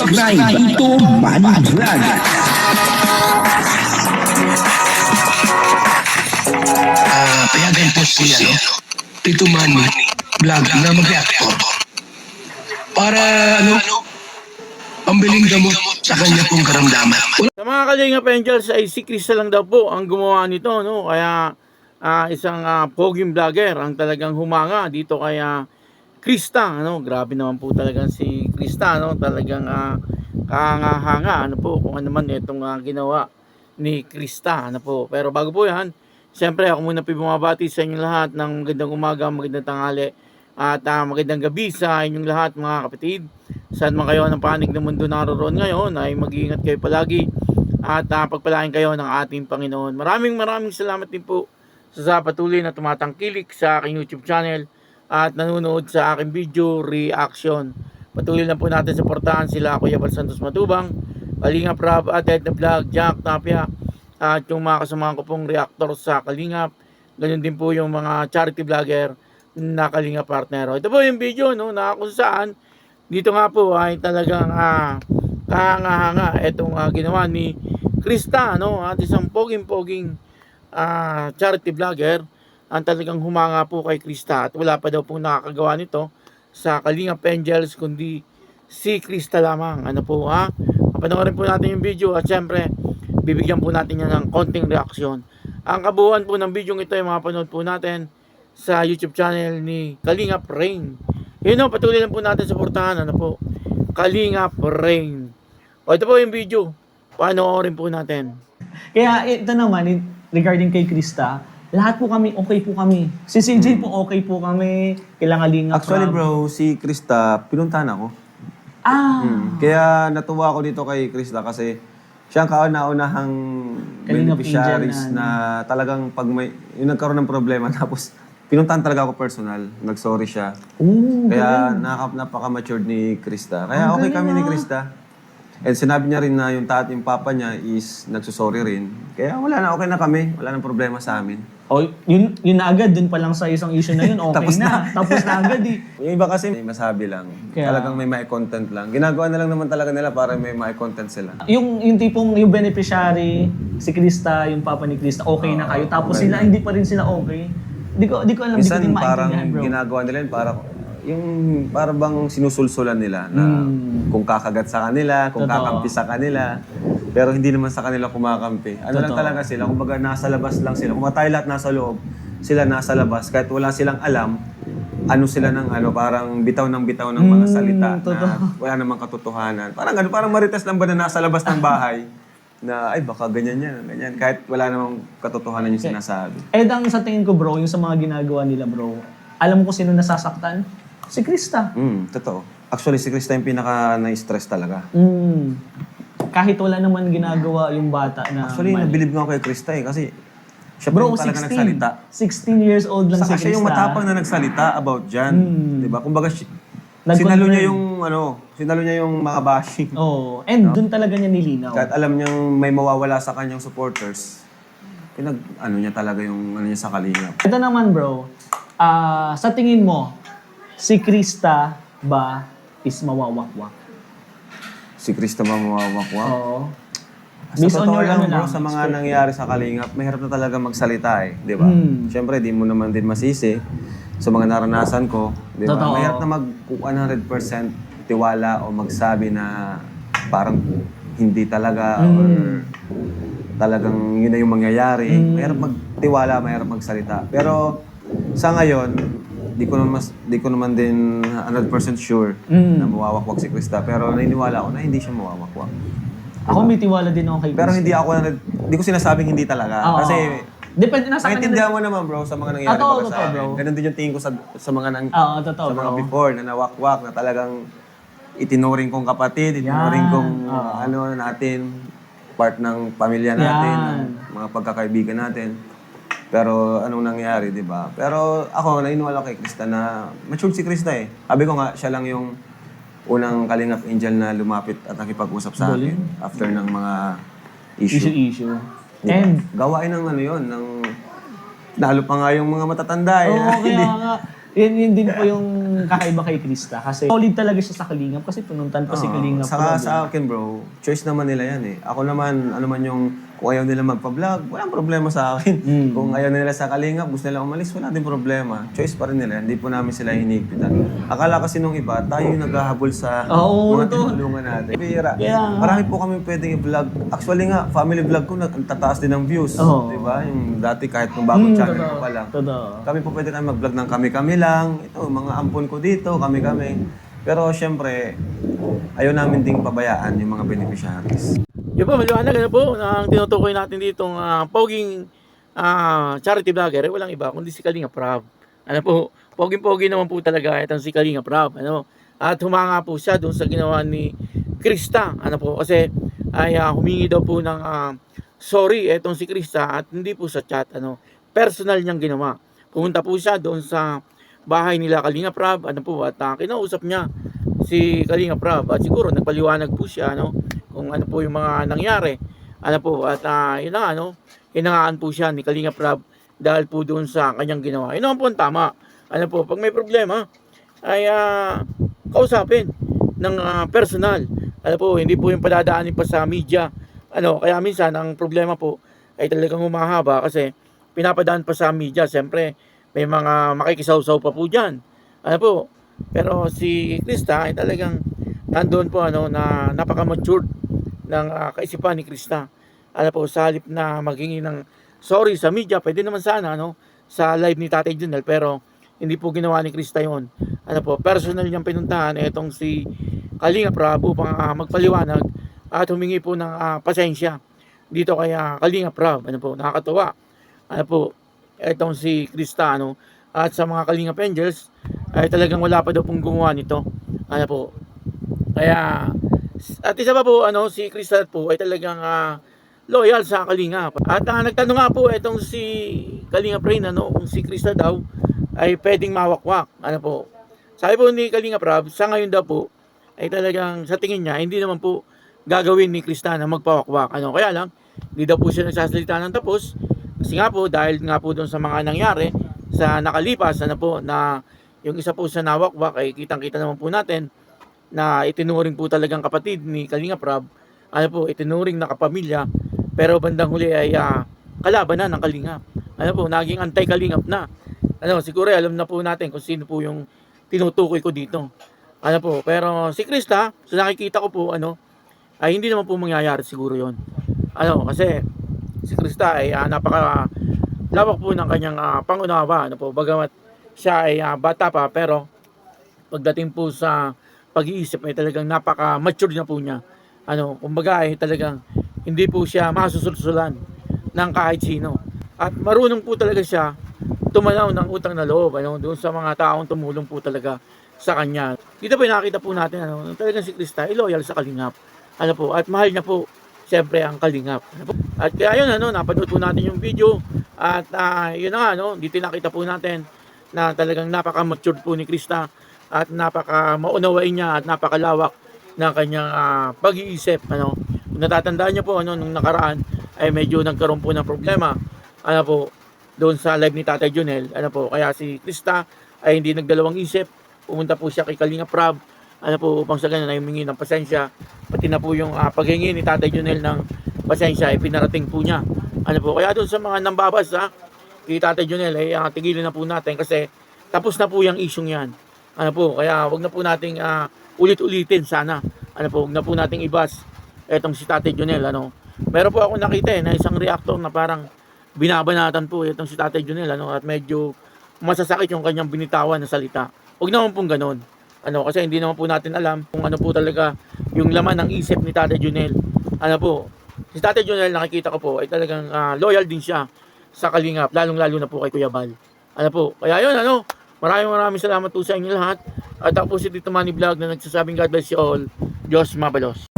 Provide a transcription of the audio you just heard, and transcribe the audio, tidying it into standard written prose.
subscribe dito Manny Vlog. Payagan po si Tito Manny Vlog na mag-reactor para pambiling gamot sa kanya pong karamdaman. Sa mga Kalingap Angels ay si Krista lang daw po ang gumawa nito, no? Kaya isang poging vlogger ang talagang humanga dito kaya Krista, ano? Grabe naman po talaga si Krista, no? Talagang kahanga-hanga, ano po, kung ano man itong ginawa ni Krista, ano po. Pero bago po 'yan, siyempre ako muna po bumabati sa inyong lahat ng magandang umaga, magandang tanghali at magandang gabi sa inyong lahat mga kapatid. Saan man kayo ng panig ng mundo naroon ngayon ay mag-iingat kayo palagi at pagpalain kayo ng ating Panginoon. Maraming salamat din po sa patuloy na tumatangkilik sa aking YouTube channel at nanonood sa aking video reaction. Patuloy lang po natin suportahan sila Kuya Bal Santos Matubang, Kalingap Rob at Ed na Vlog, Jack Tapia at yung mga kasamahan ko pong reactor sa Kalingap. Ganyan din po yung mga charity vlogger na Kalingap partner. Ito po yung video, no, na kung saan dito nga po ay talagang kahanga-hanga itong ginawa ni Krista, no, at isang poging-poging charity vlogger ang talagang humanga po kay Krista at wala pa daw pong nakakagawa nito sa Kalingap Angels kundi si Krista lamang. Ano po Papanoorin po natin yung video at syempre bibigyan po natin yan ng konting reaksyon. Ang kabuuan po ng video ito ay mapanood po natin sa YouTube channel ni Kalingap Rain. Yun o, patuloy lang po natin suportahan. Ano po? Kalingap Rain. O, ito po yung video. Panoorin po natin. Kaya ito naman, regarding kay Krista, lahat po kami, okay po kami. Si CJ po, okay po kami. Kailangan Actually bro, si Krista, pinuntahan ako. Kaya natuwa ako dito kay Krista kasi siya ang kauna-unahang Kalingap beneficiaries Angel na talagang pag may, yung nagkaroon ng problema tapos pinuntahan talaga ako personal. Nag-sorry siya. Kaya napaka-matured ni Krista. Kaya okay kami ni Krista. And sinabi niya rin na yung papa niya is nagsusorry rin. Kaya wala na, okay na kami. Wala nang problema sa amin. Oh, yun na agad, dun pa lang sa isang issue na yun, okay Tapos na. Tapos na agad eh. Yung iba kasi may masabi lang. Kaya- Talagang may content lang. Ginagawa na lang naman talaga nila para may content sila. Yung tipong, yung beneficiary, si Krista, yung papa ni Krista, okay na kayo. Tapos sila, hindi pa rin sila okay. Di ko alam, di ko Minsan din parang maintindihan, bro. ginagawa nila yun para bang sinusulsulan nila na kung kakagat sa kanila, kung Totoo. kakampi sa kanila. Pero hindi naman sa kanila kumakampi. Ano lang Totoo. talaga sila, kumbaga nasa labas lang sila. Kung tayo lahat nasa loob, sila nasa labas. Kahit wala silang alam, ano sila ng parang bitaw ng mga salita na totoo. wala namang katotohanan. Parang marites lang ba na nasa labas ng bahay na ay baka ganyan yan, ganyan. Kahit wala namang katotohanan yung sinasabi. Ang sa tingin ko, bro, yung sa mga ginagawa nila, bro, alam mo kung sino nasasaktan? Si Krista. Totoo. Actually, si Krista yung pinaka na-stress talaga. Kahit wala naman ginagawa yung bata na Actually, mali. nabilib nga ako kay Krista kasi siya Bro, po yung talaga 16. nagsalita. 16 years old lang Saka si Krista. siya yung matapang na nagsalita about dyan. Diba? Kumbaga, Nag-confirm. sinalo niya yung mga bashing. Oh, and dun talaga niya nilinaw. Kahit alam niyang may mawawala sa kanyang supporters, niya talaga yung niya sa Kalingap. Ito naman, bro, sa tingin mo, si Krista ba is mawawakwak? Si Krista ba mawawakwak? Oo. Sa Based on totoo your lang, ano bro, lang, sa mga nangyayari sa Kalingap, mahirap na talaga magsalita di ba? Siyempre, di mo naman din masisi sa mga naranasan ko, di ba? Totoo. Mahirap na mag-100% tiwala o magsabi na parang hindi talaga or talagang yun na yung mangyayari. Mahirap magtiwala, mahirap magsalita. Pero sa ngayon, di ko naman din 100% sure na mawawakwak si Krista. Pero naniniwala ako na hindi siya mawawakwak. Ako may tiwala din ako kay Krista. Pero hindi ko sinasabing hindi talaga. Oo. Kasi depende na sa maintindihan mo naman bro sa mga nangyayari Totoo, para totoo, sa akin. bro. Ganun din yung tingin ko sa mga Totoo, sa mga bro. before na nawakwak na talagang itinuring kong kapatid, itinuring Yan. kong natin, part ng pamilya natin, Yan. ng mga pagkakaibigan natin. Pero anong nangyari, di ba? Pero ako, naniniwala kay Krista na mature si Krista eh. Sabi ko nga, siya lang yung unang Kalingap Angel na lumapit at nakipag-usap sa akin after ng mga issue. Issue. Di ba? And, gawain ng yun, ng lalo pa nga yung mga matatanda eh. oo, kaya nga. Yun din po yung kakaiba kay Krista. Kasi solid talaga siya sa Kalingap kasi pinuntan pa si Kalingap. Saka Vlog, sa akin bro, choice naman nila yan eh. Ako naman, ano man yung, kung ayaw nila magpa-vlog, walang problema sa akin. Kung ayaw nila sa Kalingap, gusto nila umalis, wala din problema. Choice pa rin nila, hindi po namin sila hinigpitan. Akala kasi nung iba, tayo yung naghahabol sa Oo, mga to. tinulungan natin. Bira, Kaya nga. marami po kami pwedeng i-vlog. Actually nga, family vlog ko, ang tataas din ng views. Oo. Diba? Yung dati kahit nung bagong channel ko pa lang. Totoo. Kami po pwede kami mag-vlog ng kami-kami lang. Ito, mga ampon ko dito, kami-kami. Pero syempre, ayaw namin ding pabayaan yung mga beneficiaries. Yun po, maliwanag na po ang tinutukoy natin ditong poging charity vlogger, walang iba kundi si Kalinga Prab. Ano po, poging-pogi naman po talaga itong si Kalinga Prab. Ano? At humanga po siya doon sa ginawa ni Krista. Ano po, kasi ay humingi daw po ng sorry itong si Krista at hindi po sa chat. Ano, personal niyang ginawa. Pumunta po siya doon sa bahay nila Kalinga Prab. Ano po, at kinausap niya si Kalinga Prab. At siguro nagpaliwanag po siya, ano, kung ano po yung mga nangyari. Ano po, at yun na, ano, hinangaan po siya ni Kalinga Prab dahil po doon sa kanyang ginawa. Yun naman po ang tama. Ano po, pag may problema, ay kausapin ng personal. Ano po, hindi po yung padadaanin pa sa media. Ano, kaya minsan ang problema po ay talagang humahaba kasi pinapadaan pa sa media. Siyempre, may mga makikisaw-saw pa po dyan. Ano po, pero si Krista ay talagang nandoon po ano, na napaka-matured ng kaisipan ni Krista. Ano po, sa halip na maghingi ng sorry sa media, pwede naman sana ano, sa live ni Tatay Junel, pero hindi po ginawa ni Krista yon. Ano po, personal niyang pinuntahan itong si Kalinga Prab upang magpaliwanag at humingi po ng pasensya dito kay Kalinga Prab. Ano po, nakakatuwa. Ano po, itong si Krista, ano, at sa mga Kalinga Angels ay talagang wala pa daw pong gumawa nito. Ano po, kaya at isa pa po, ano, si Krista po ay talagang loyal sa Kalinga. At nagtanong nga po itong si Kalinga Brain, ano, kung si Krista daw ay pwedeng mawakwak. Ano po, sabi po ni Kalinga Prab, sa ngayon daw po ay talagang sa tingin niya hindi naman po gagawin ni Krista na magpawakwak. Ano, kaya lang hindi daw po siya nagsasalita ng tapos kasi nga po dahil nga po doon sa mga nangyari sa nakalipas, ano po, na yung isa po sa nawakwak ay kitang-kita naman po natin na itinuring po talagang kapatid ni Kalinga Prab, ano po, itinuring na kapamilya, pero bandang huli ay kalaban na ng Kalingap. Ano po, naging anti-Kalingap na. Ano, siguro alam na po natin kung sino po yung tinutukoy ko dito. Ano po, pero si Krista, sa nakikita ko po, ano, ay hindi naman po mangyayari siguro yon. Ano, kasi si Krista ay napaka lawak po ng kanyang pangunawa. Ano po, bagamat siya ay bata pa, pero pagdating po sa pag-iisip ay talagang napaka-mature na po niya. Ano, kumbaga ay talagang hindi po siya masusulsulan ng kahit sino. At marunong po talaga siya tumanaw ng utang na loob, ano, doon sa mga taong tumulong po talaga sa kanya. Dito po nakita po natin, ano, talagang si Krista ay loyal sa Kalingap. Ano po, at mahal niya po siyempre ang Kalingap. Ano po? At kaya yun, ano, napanood po natin yung video at yun na nga, ano, dito nakita po natin na talagang napaka-mature po ni Krista at napaka-maunawain niya at napakalawak ng kanyang pag-iisip. Ano, kung natatandaan niyo po, ano, nung nakaraan ay medyo nagkaroon po ng problema, ano po, doon sa live ni Tatay Junel. Ano po, kaya si Krista ay hindi nagdalawang isip, pumunta po siya kay Kalinga Prab, ano po, upang sa ganun ay humingi ng pasensya, pati na po yung paghingi ni Tatay Junel ng pasensya ay pinarating po niya. Ano po, kaya doon sa mga nambabas kay Tatay Junel ay tigilin na po natin kasi tapos na po yung isyong yan. Ano po, kaya wag na po nating ulit-ulitin sana. Ano po, wag na po nating ibas etong si Tatay Junel. Ano, meron po ako nakita na isang reactor na parang binabanatan po itong si Tatay Junel, ano, at medyo masasakit yung kanyang binitawan na salita. Wag naman pong ganun. Ano, kasi hindi naman po natin alam kung ano po talaga yung laman ng isip ni Tatay Junel. Ano po, si Tatay Junel nakikita ko po ay talagang loyal din siya sa Kalingap, lalong-lalo na po kay Kuya Bal. Ano po, kaya yun, ano, maraming salamat po sa inyo lahat. At ako po si Tito Manny Vlog na nagsasabing God bless you all. Diyos mabalos.